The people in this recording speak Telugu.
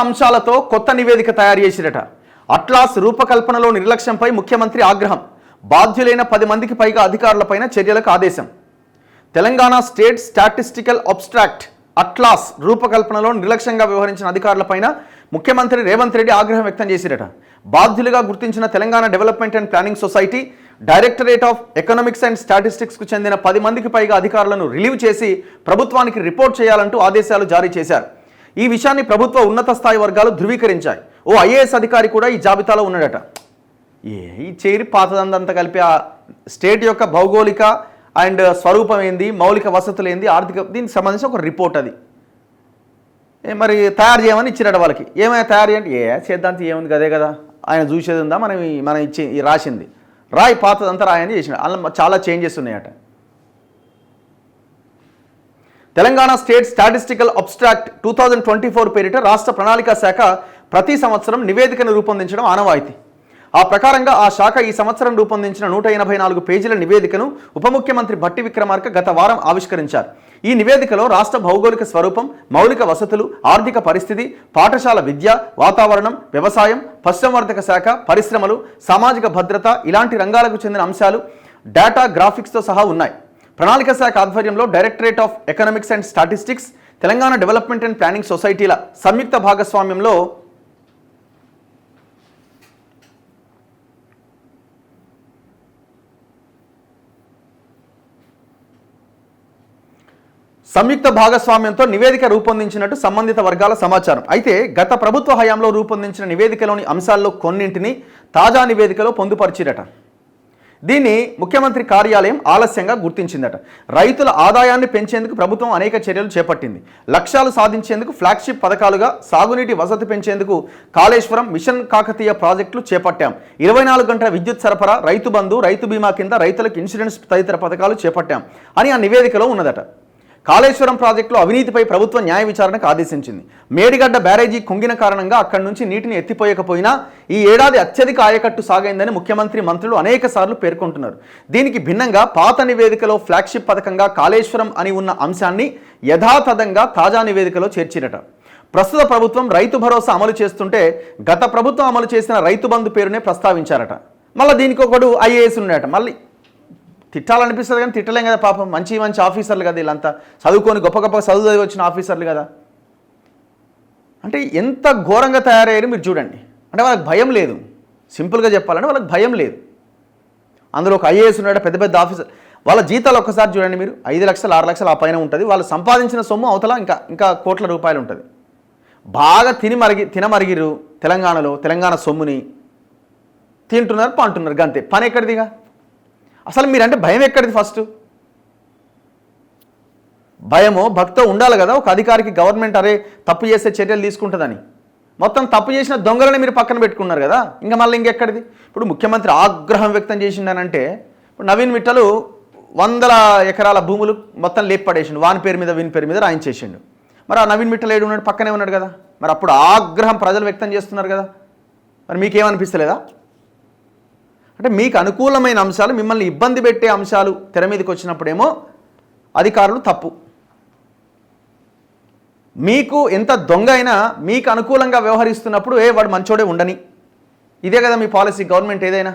అంశాలతో కొత్త నివేదిక తయారు చేసిరట. అట్లాస్ రూపకల్పనలో నిర్లక్ష్యంపై ముఖ్యమంత్రి ఆగ్రహం. బాధ్యులైన 10 మందికి పైగా అధికారులపైన చర్యలకు ఆదేశం. Telangana state statistical abstract atlas రూపకల్పనలో నిర్లక్ష్యంగా వ్యవహరించిన అధికారులపైన ముఖ్యమంత్రి రేవంత్ రెడ్డి ఆగ్రహం వ్యక్తం చేసిరట. బాధ్యులుగా గుర్తించిన Telangana development and planning society, directorate of economics and స్టాటిస్టిక్స్కు చెందిన 10 మందికి పైగా అధికారులను రిలీవ్ చేసి ప్రభుత్వానికి రిపోర్ట్ చేయాలంటూ ఆదేశాలు జారీ చేశారు. ఈ విషయాన్ని ప్రభుత్వ ఉన్నత స్థాయి వర్గాలు ధృవీకరించాయి. ఓ ఐఏఎస్ అధికారి కూడా ఈ జాబితాలో ఉన్నాడట. ఈ చేరి పాతదంతా కలిపి ఆ స్టేట్ యొక్క భౌగోళిక అండ్ స్వరూపం ఏంది, మౌలిక వసతులు ఏంది, ఆర్థిక, దీనికి సంబంధించి ఒక రిపోర్ట్ అది మరి తయారు చేయమని ఇచ్చినట్టు వాళ్ళకి. ఏమైనా తయారు చేయండి, చేద్దాంతి ఏముంది కదే కదా, ఆయన చూసేది ఉందా, మనం ఇచ్చి రాసింది రాయి, పాతదంతా రాయని చేసిన. అందులో చాలా చేంజెస్ ఉన్నాయట. తెలంగాణ స్టేట్ స్టాటిస్టికల్ అబ్స్ట్రాక్ట్ 2024 పేరిట రాష్ట్ర ప్రణాళిక శాఖ ప్రతి సంవత్సరం నివేదికను రూపొందించడం ఆనవాయితీ. ఆ ప్రకారంగా ఆ శాఖ ఈ సంవత్సరం రూపొందించిన 184 పేజీల నివేదికను ఉప ముఖ్యమంత్రి భట్టి విక్రమార్క గత వారం ఆవిష్కరించారు. ఈ నివేదికలో రాష్ట్ర భౌగోళిక స్వరూపం, మౌలిక వసతులు, ఆర్థిక పరిస్థితి, పాఠశాల విద్య, వాతావరణం, వ్యవసాయం, పశుసంవర్ధక శాఖ, పరిశ్రమలు, సామాజిక భద్రత ఇలాంటి రంగాలకు చెందిన అంశాలు డేటా, గ్రాఫిక్స్తో సహా ఉన్నాయి. ప్రణాళిక శాఖ ఆధ్వర్యంలో directorate of economics and statistics, Telangana development and planning సొసైటీల సంయుక్త భాగస్వామ్యంలో నివేదిక రూపొందించినట్టు సంబంధిత వర్గాల సమాచారం. అయితే గత ప్రభుత్వ హయాంలో రూపొందించిన నివేదికలోని అంశాల్లో కొన్నింటిని తాజా నివేదికలో పొందుపరిచిరట. దీన్ని ముఖ్యమంత్రి కార్యాలయం ఆలస్యంగా గుర్తించిందట. రైతుల ఆదాయాన్ని పెంచేందుకు ప్రభుత్వం అనేక చర్యలు చేపట్టింది. లక్ష్యాలు సాధించేందుకు ఫ్లాగ్షిప్ పథకాలుగా సాగునీటి వసతి పెంచేందుకు కాళేశ్వరం, మిషన్ కాకతీయ ప్రాజెక్టులు చేపట్టాం. 24 గంటల విద్యుత్ సరఫరా, రైతు బంధు, రైతు బీమా కింద రైతులకు ఇన్సూరెన్స్ తదితర పథకాలు చేపట్టాం అని ఆ నివేదికలో ఉన్నదట. కాళేశ్వరం ప్రాజెక్టులో అవినీతిపై ప్రభుత్వం న్యాయ విచారణకు ఆదేశించింది. మేడిగడ్డ బ్యారేజీ కుంగిన కారణంగా అక్కడి నుంచి నీటిని ఎత్తిపోయకపోయినా ఈ ఏడాది అత్యధిక ఆయకట్టు సాగైందని ముఖ్యమంత్రి, మంత్రులు అనేక సార్లు పేర్కొంటున్నారు. దీనికి భిన్నంగా పాత నివేదికలో ఫ్లాగ్షిప్ పథకంగా కాళేశ్వరం అని ఉన్న అంశాన్ని యథాతథంగా తాజా నివేదికలో చేర్చిరట. ప్రస్తుత ప్రభుత్వం రైతు భరోసా అమలు చేస్తుంటే గత ప్రభుత్వం అమలు చేసిన రైతు బంధు పేరునే ప్రస్తావించారట. మళ్ళీ దీనికి ఒకడు ఐఏఎస్ ఉన్నాయట. మళ్ళీ తిట్టాలనిపిస్తుంది కానీ తిట్టలేం కదా పాపం, మంచి మంచి ఆఫీసర్లు కదా వీళ్ళంతా, చదువుకొని గొప్ప గొప్ప చదువు వచ్చిన ఆఫీసర్లు కదా. అంటే ఎంత ఘోరంగా తయారయ్యారు మీరు చూడండి. అంటే వాళ్ళకి భయం లేదు, సింపుల్గా చెప్పాలంటే వాళ్ళకి భయం లేదు. అందులో ఒక ఐఏఎస్ ఉన్నాడు, పెద్ద పెద్ద ఆఫీసర్, వాళ్ళ జీతాలు ఒక్కసారి చూడండి మీరు, 5 లక్షలు 6 లక్షలు ఆ పైన ఉంటుంది. వాళ్ళు సంపాదించిన సొమ్ము అవతల ఇంకా కోట్ల రూపాయలు ఉంటుంది. బాగా తినమరిగిరు తెలంగాణలో, తెలంగాణ సొమ్ముని తింటున్నారు, పంటున్నారు, గంతే. పని ఎక్కడిదిగా అసలు మీరంటే భయం ఎక్కడిది? ఫస్ట్ భయమో భక్తో ఉండాలి కదా ఒక అధికారికి. గవర్నమెంట్ అరే తప్పు చేస్తే చర్యలు తీసుకుంటుందని, మొత్తం తప్పు చేసిన దొంగలని మీరు పక్కన పెట్టుకున్నారు కదా, ఇంకా మళ్ళీ ఇంకెక్కడిది? ఇప్పుడు ముఖ్యమంత్రి ఆగ్రహం వ్యక్తం చేసిండనంటే, ఇప్పుడు నవీన్ మిట్టలు 100 ఎకరాల భూములు మొత్తం లేపడేసిండు, వాని పేరు మీద వీని పేరు మీద రాయించేసిండు. మరి ఆ నవీన్ మిట్టలు ఏడు ఉన్నాడు, పక్కనే ఉన్నాడు కదా. మరి అప్పుడు ఆగ్రహం ప్రజలు వ్యక్తం చేస్తున్నారు కదా. మరి మీకేమనిపిస్తలేదా? అంటే మీకు అనుకూలమైన అంశాలు, మిమ్మల్ని ఇబ్బంది పెట్టే అంశాలు తెర మీదకి వచ్చినప్పుడేమో అధికారులు తప్పు. మీకు ఎంత దొంగ అయినా మీకు అనుకూలంగా వ్యవహరిస్తున్నప్పుడు వాడు మంచోడే ఉండని. ఇదే కదా మీ పాలసీ, గవర్నమెంట్ ఏదైనా.